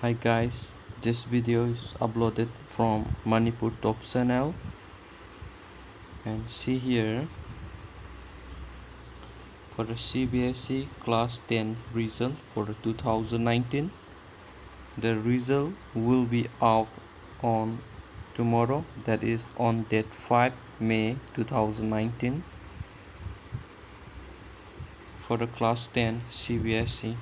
Hi guys, this video is uploaded from Manipur Top channel, and see here for the CBSE class 10 result for the 2019. The result will be out on tomorrow, that is on date 5 May 2019 for the class 10 CBSE.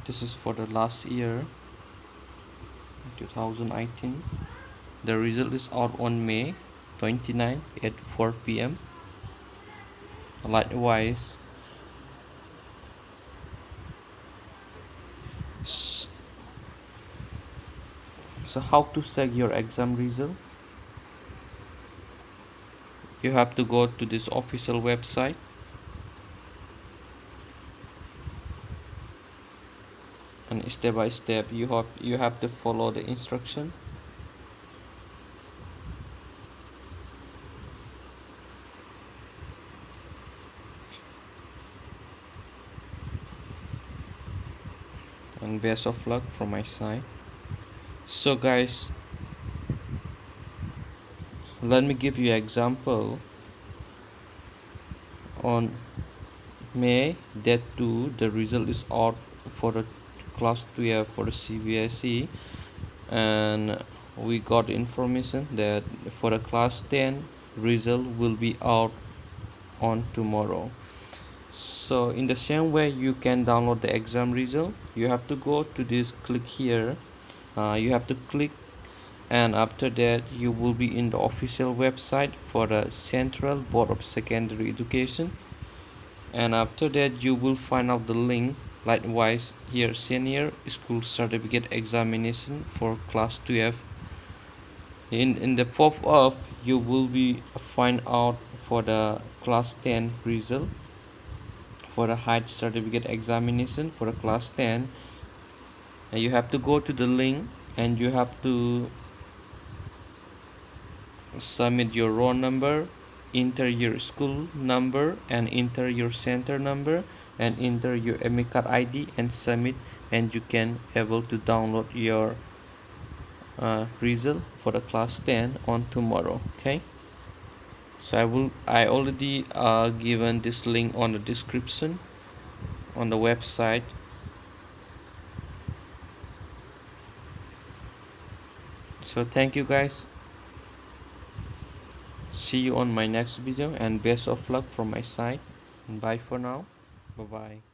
This is for the last year 2018. The result is out on May 29 at 4 p.m. Likewise, so how to check your exam result? You have to go to this official website, and step by step you have to follow the instruction. And best of luck from my side. So guys, let me give you an example. On May date 2, the result is out for the class 12 for the CBSE, and we got information that for the class 10 result will be out on tomorrow. So in the same way you can download the exam result, you have to go to this, click here, you have to click, and after that you will be in the official website for the Central Board of Secondary Education, and after that you will find out the link. Likewise here, senior school certificate examination for class 12. In the pop-up you will be find out for the class 10 result for the height certificate examination for the class 10, and you have to go to the link and you have to submit your roll number, enter your school number, and enter your center number, and enter your admit card ID and submit, and you can able to download your result for the class 10 on tomorrow. Okay, so I already given this link on the description on the website. So thank you guys, see you on my next video, and best of luck from my side, and bye for now. Bye bye.